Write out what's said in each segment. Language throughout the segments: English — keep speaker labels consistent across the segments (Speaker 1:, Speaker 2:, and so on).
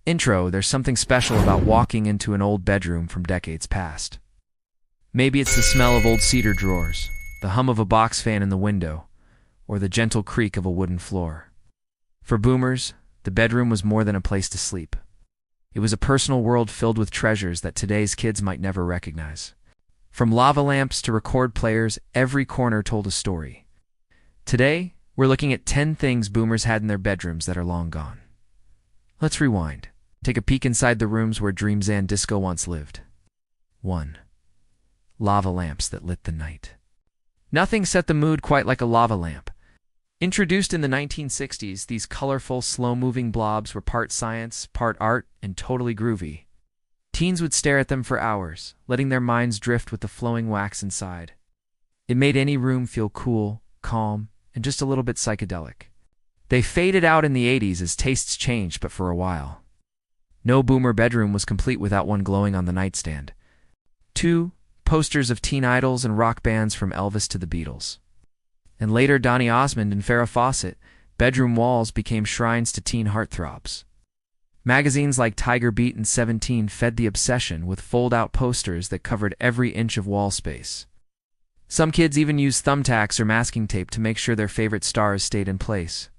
Speaker 1: Intro, there's something special about walking into an old bedroom from decades past. Maybe it's the smell of old cedar drawers, the hum of a box fan in the window, or the gentle creak of a wooden floor. For boomers, the bedroom was more than a place to sleep. It was a personal world filled with treasures that today's kids might never recognize. From lava lamps to record players, every corner told a story. Today, we're looking at 10 things boomers had in their bedrooms that are long gone. Let's rewind. Take a peek inside the rooms where dreams and disco once lived. 1. Lava lamps that lit the night. Nothing set the mood quite like a lava lamp. Introduced in the 1960s, these colorful, slow-moving blobs were part science, part art, and totally groovy. Teens would stare at them for hours, letting their minds drift with the flowing wax inside. It made any room feel cool, calm, and just a little bit psychedelic. They faded out in the 80s as tastes changed, but for a while. No boomer bedroom was complete without one glowing on the nightstand. 2. Posters of teen idols and rock bands from Elvis to the Beatles. And later Donny Osmond and Farrah Fawcett, bedroom walls became shrines to teen heartthrobs. Magazines like Tiger Beat and 17 fed the obsession with fold-out posters that covered every inch of wall space. Some kids even used thumbtacks or masking tape to make sure their favorite stars stayed in place.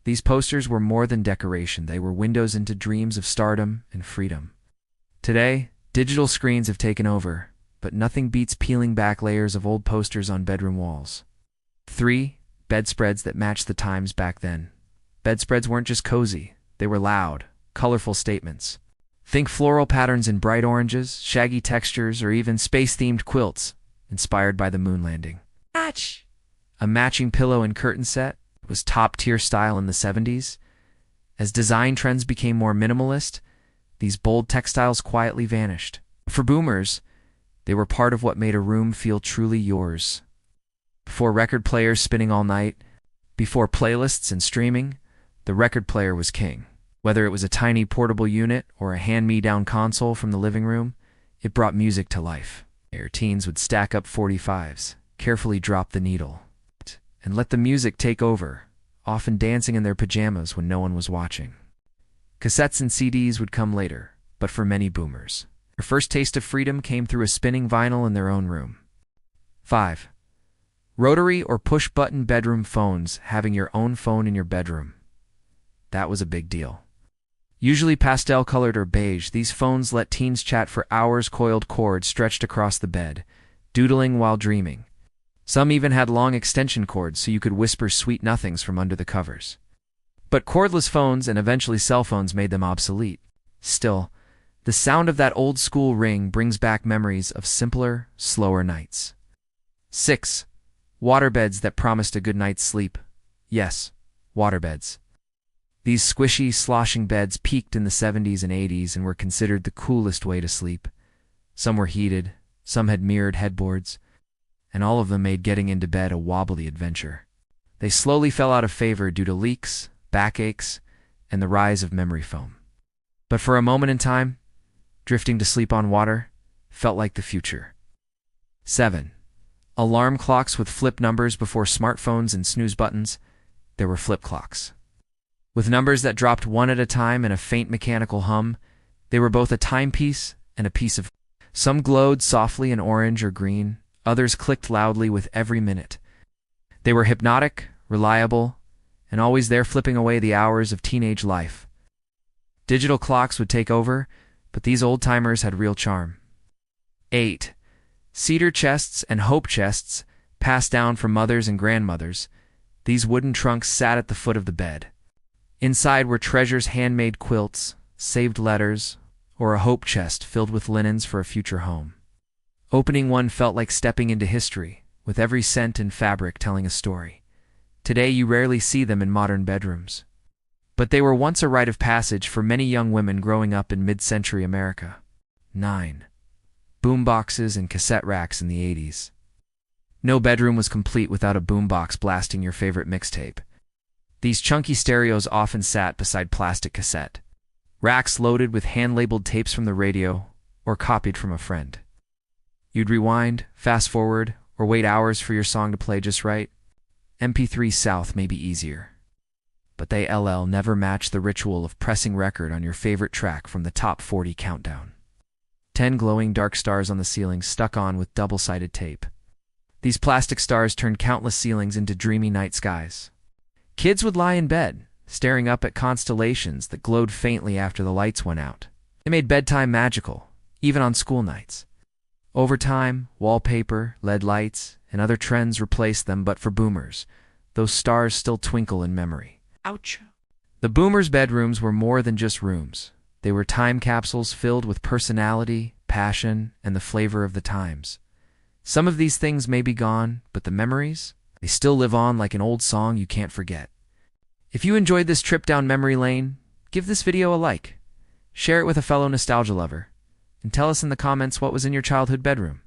Speaker 1: These posters were more than decoration, they were windows into dreams of stardom and freedom. Today, digital screens have taken over, but nothing beats peeling back layers of old posters on bedroom walls. 3. Bedspreads that matched the times back then. Bedspreads weren't just cozy, they were loud, colorful statements. Think floral patterns in bright oranges, shaggy textures, or even space-themed quilts, inspired by the moon landing. Match! A matching pillow and curtain set was top-tier style in the 70s. As design trends became more minimalist, these bold textiles quietly vanished. For boomers, they were part of what made a room feel truly yours. Before record players spinning all night, before playlists and streaming, the record player was king. Whether it was a tiny portable unit or a hand-me-down console from the living room, it brought music to life. Teens would stack up 45s, carefully drop the needle, and let the music take over, often dancing in their pajamas when no one was watching. Cassettes and CDs would come later, but for many boomers, their first taste of freedom came through a spinning vinyl in their own room. 5. Rotary or push-button bedroom phones, having your own phone in your bedroom. That was a big deal. Usually pastel-colored or beige, these phones let teens chat for hours, coiled cords stretched across the bed, doodling while dreaming. Some even had long extension cords so you could whisper sweet nothings from under the covers. But cordless phones and eventually cell phones made them obsolete. Still, the sound of that old-school ring brings back memories of simpler, slower nights. 6. Waterbeds that promised a good night's sleep. Yes, waterbeds. These squishy, sloshing beds peaked in the 70s and 80s and were considered the coolest way to sleep. Some were heated, some had mirrored headboards, and all of them made getting into bed a wobbly adventure. They slowly fell out of favor due to leaks, backaches, and the rise of memory foam. But for a moment in time, drifting to sleep on water felt like the future. 7. Alarm clocks with flip numbers before smartphones and snooze buttons. There were flip clocks. With numbers that dropped one at a time and a faint mechanical hum, they were both a timepiece and a piece of... Some glowed softly in orange or green, others clicked loudly with every minute. They were hypnotic, reliable, and always there flipping away the hours of teenage life. Digital clocks would take over, but these old-timers had real charm. 8. Cedar chests and hope chests, passed down from mothers and grandmothers. These wooden trunks sat at the foot of the bed. Inside were treasures, handmade quilts, saved letters, or a hope chest filled with linens for a future home. Opening one felt like stepping into history, with every scent and fabric telling a story. Today you rarely see them in modern bedrooms. But they were once a rite of passage for many young women growing up in mid-century America. 9. Boomboxes and cassette racks in the 80s. No bedroom was complete without a boombox blasting your favorite mixtape. These chunky stereos often sat beside plastic cassette racks loaded with hand-labeled tapes from the radio or copied from a friend. You'd rewind, fast-forward, or wait hours for your song to play just right. MP3 South may be easier. but they never match the ritual of pressing record on your favorite track from the top 40 countdown. 10 glowing dark stars on the ceiling stuck on with double-sided tape. These plastic stars turned countless ceilings into dreamy night skies. Kids would lie in bed, staring up at constellations that glowed faintly after the lights went out. They made bedtime magical, even on school nights. Over time, wallpaper, LED lights, and other trends replaced them, but for boomers, those stars still twinkle in memory. Ouch. The boomers' bedrooms were more than just rooms. They were time capsules filled with personality, passion, and the flavor of the times. Some of these things may be gone, but the memories, they still live on like an old song you can't forget. If you enjoyed this trip down memory lane, give this video a like, share it with a fellow nostalgia lover, and tell us in the comments what was in your childhood bedroom.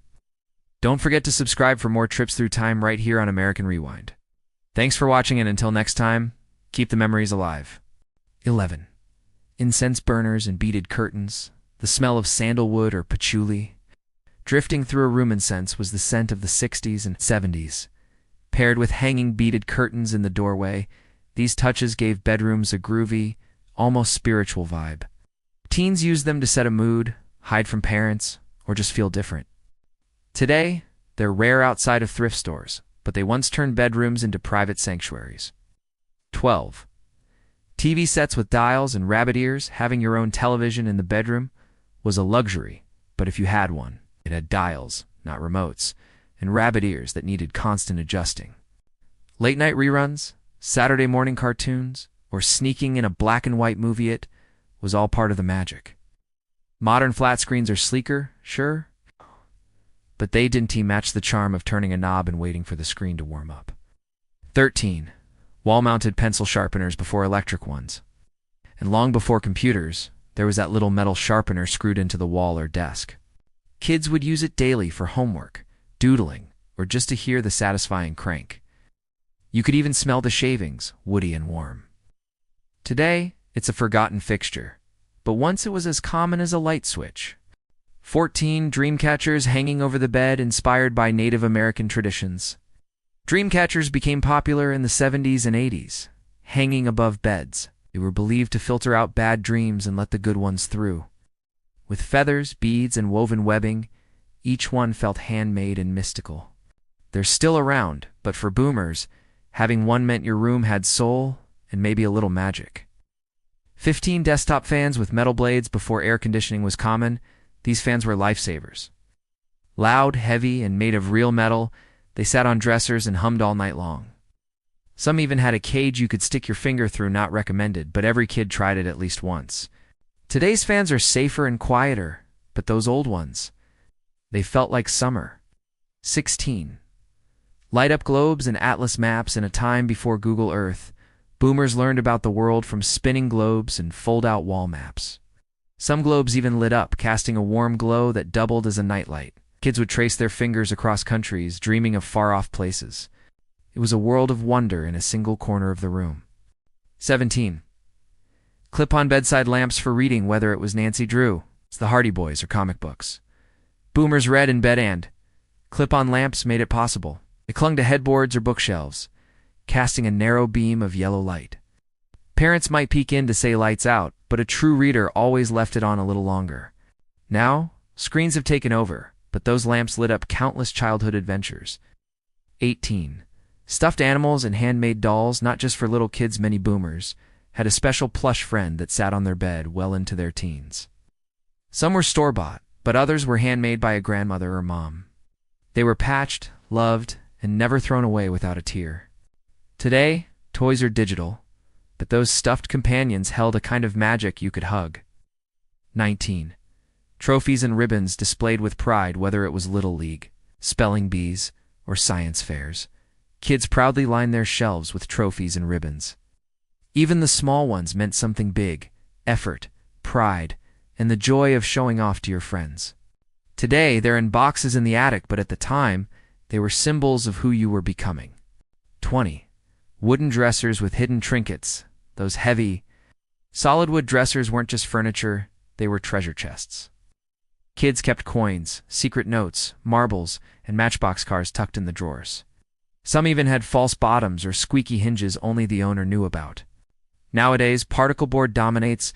Speaker 1: Don't forget to subscribe for more trips through time right here on American Rewind. Thanks for watching, and until next time, keep the memories alive. 11. Incense burners and beaded curtains, the smell of sandalwood or patchouli. Drifting through a room, incense was the scent of the 60s and 70s. Paired with hanging beaded curtains in the doorway, these touches gave bedrooms a groovy, almost spiritual vibe. Teens used them to set a mood, hide from parents, or just feel different. Today, they're rare outside of thrift stores, but they once turned bedrooms into private sanctuaries. 12. TV sets with dials and rabbit ears. Having your own television in the bedroom was a luxury, but if you had one, it had dials, not remotes, and rabbit ears that needed constant adjusting. Late-night reruns, Saturday morning cartoons, or sneaking in a black-and-white movie, it was all part of the magic. Modern flat screens are sleeker, sure, but they didn't match the charm of turning a knob and waiting for the screen to warm up. 13. Wall-mounted pencil sharpeners before electric ones. And long before computers, there was that little metal sharpener screwed into the wall or desk. Kids would use it daily for homework, doodling, or just to hear the satisfying crank. You could even smell the shavings, woody and warm. Today, it's a forgotten fixture, but once it was as common as a light switch. 14. Dream catchers hanging over the bed, inspired by Native American traditions. Dream catchers became popular in the 70s and 80s, hanging above beds. They were believed to filter out bad dreams and let the good ones through. With feathers, beads, and woven webbing, each one felt handmade and mystical. They're still around, but for boomers, having one meant your room had soul and maybe a little magic. 15. Desktop fans with metal blades. Before air conditioning was common, these fans were lifesavers. Loud, heavy, and made of real metal, they sat on dressers and hummed all night long. Some even had a cage you could stick your finger through. Not recommended, but every kid tried it at least once. Today's fans are safer and quieter, but those old ones, they felt like summer. 16. Light-up globes and atlas maps. In a time before Google Earth, boomers learned about the world from spinning globes and fold-out wall maps. Some globes even lit up, casting a warm glow that doubled as a nightlight. Kids would trace their fingers across countries, dreaming of far-off places. It was a world of wonder in a single corner of the room. 17. Clip-on bedside lamps for reading, whether it was Nancy Drew, the Hardy Boys, or comic books. Boomers read in bed, and clip-on lamps made it possible. They clung to headboards or bookshelves, casting a narrow beam of yellow light. Parents might peek in to say lights out, but a true reader always left it on a little longer. Now, screens have taken over, but those lamps lit up countless childhood adventures. 18. Stuffed animals and handmade dolls. Not just for little kids, many boomers had a special plush friend that sat on their bed well into their teens. Some were store-bought, but others were handmade by a grandmother or mom. They were patched, loved, and never thrown away without a tear. Today, toys are digital, but those stuffed companions held a kind of magic you could hug. 19. Trophies and ribbons displayed with pride, whether it was Little League, spelling bees, or science fairs. Kids proudly lined their shelves with trophies and ribbons. Even the small ones meant something big: effort, pride, and the joy of showing off to your friends. Today, they're in boxes in the attic, but at the time, they were symbols of who you were becoming. 20. Wooden dressers with hidden trinkets. Those heavy, solid wood dressers weren't just furniture, they were treasure chests. Kids kept coins, secret notes, marbles, and matchbox cars tucked in the drawers. Some even had false bottoms or squeaky hinges only the owner knew about. Nowadays, particle board dominates,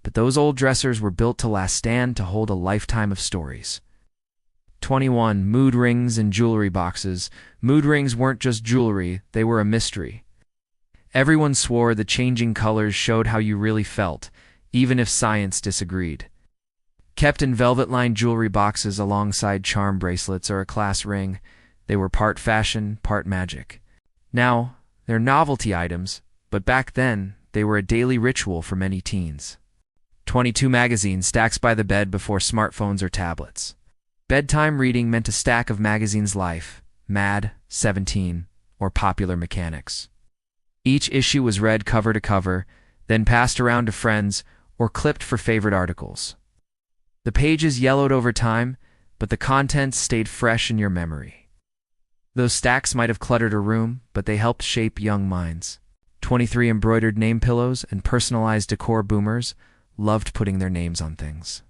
Speaker 1: but those old dressers were built to last, stand to hold a lifetime of stories. 21. Mood rings and jewelry boxes. Mood rings weren't just jewelry, they were a mystery. Everyone swore the changing colors showed how you really felt, even if science disagreed. Kept in velvet-lined jewelry boxes alongside charm bracelets or a class ring, they were part fashion, part magic. Now, they're novelty items, but back then, they were a daily ritual for many teens. 22. Magazines, stacks by the bed before smartphones or tablets. Bedtime reading meant a stack of magazines: Life, Mad, 17, or Popular Mechanics. Each issue was read cover to cover, then passed around to friends or clipped for favorite articles. The pages yellowed over time, but the contents stayed fresh in your memory. Those stacks might have cluttered a room, but they helped shape young minds. 23. Embroidered name pillows and personalized decor. Boomers loved putting their names on things.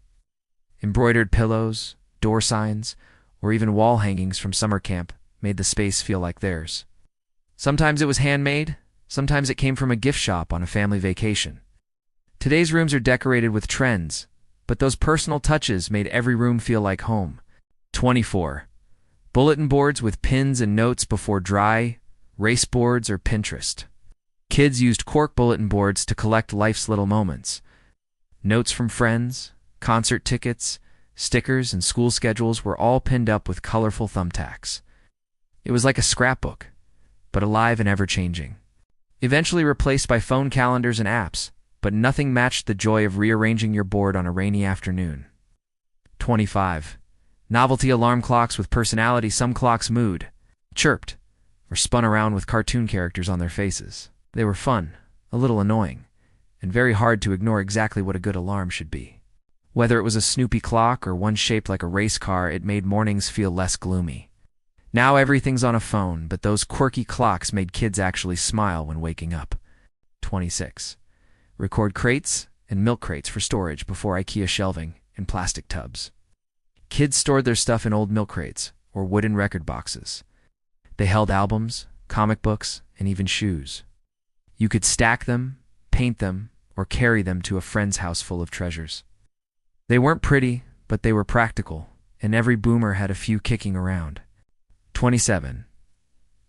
Speaker 1: Embroidered pillows, door signs, or even wall hangings from summer camp made the space feel like theirs. Sometimes it was handmade, sometimes it came from a gift shop on a family vacation. Today's rooms are decorated with trends, but those personal touches made every room feel like home. 24. Bulletin boards with pins and notes before dry, race boards, or Pinterest. Kids used cork bulletin boards to collect life's little moments. Notes from friends, concert tickets, stickers, and school schedules were all pinned up with colorful thumbtacks. It was like a scrapbook, but alive and ever-changing. Eventually replaced by phone calendars and apps, but nothing matched the joy of rearranging your board on a rainy afternoon. 25. Novelty alarm clocks with personality. Some clocks mooed, chirped, or spun around with cartoon characters on their faces. They were fun, a little annoying, and very hard to ignore exactly what a good alarm should be. Whether it was a Snoopy clock or one shaped like a race car, it made mornings feel less gloomy. Now everything's on a phone, but those quirky clocks made kids actually smile when waking up. 26. Record crates and milk crates for storage before IKEA shelving and plastic tubs. Kids stored their stuff in old milk crates or wooden record boxes. They held albums, comic books, and even shoes. You could stack them, paint them, or carry them to a friend's house full of treasures. They weren't pretty, but they were practical, and every boomer had a few kicking around. 27.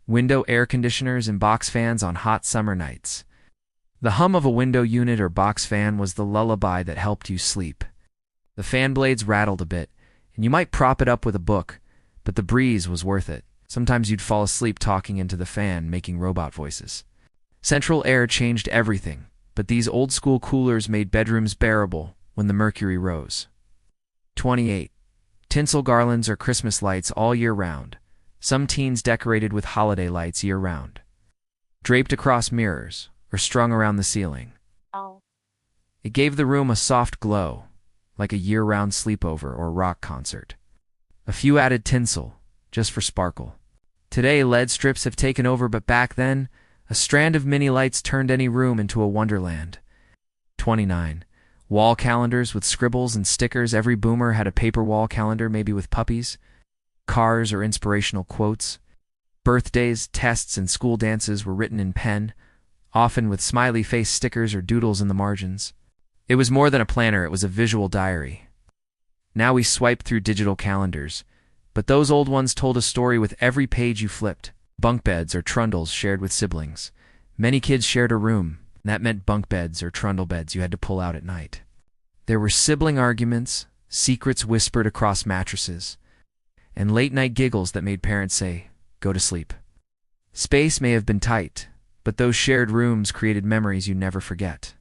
Speaker 1: Window air conditioners and box fans on hot summer nights. The hum of a window unit or box fan was the lullaby that helped you sleep. The fan blades rattled a bit, and you might prop it up with a book, but the breeze was worth it. Sometimes you'd fall asleep talking into the fan, making robot voices. Central air changed everything, but these old-school coolers made bedrooms bearable when the mercury rose. 28. Tinsel garlands or Christmas lights all year round. Some teens decorated with holiday lights year-round. Draped across mirrors or strung around the ceiling. It gave the room a soft glow, like a year-round sleepover or rock concert. A few added tinsel, just for sparkle. Today, LED strips have taken over, but back then, a strand of mini lights turned any room into a wonderland. 29. Wall calendars with scribbles and stickers. Every boomer had a paper wall calendar, maybe with puppies, cars, or inspirational quotes. Birthdays, tests, and school dances were written in pen, often with smiley face stickers or doodles in the margins. It was more than a planner, it was a visual diary. Now we swipe through digital calendars, but those old ones told a story with every page you flipped. Bunk beds or trundles shared with siblings. Many kids shared a room. That meant bunk beds or trundle beds you had to pull out at night. There were sibling arguments, secrets whispered across mattresses, and late-night giggles that made parents say, "Go to sleep." Space may have been tight, but those shared rooms created memories you never forget.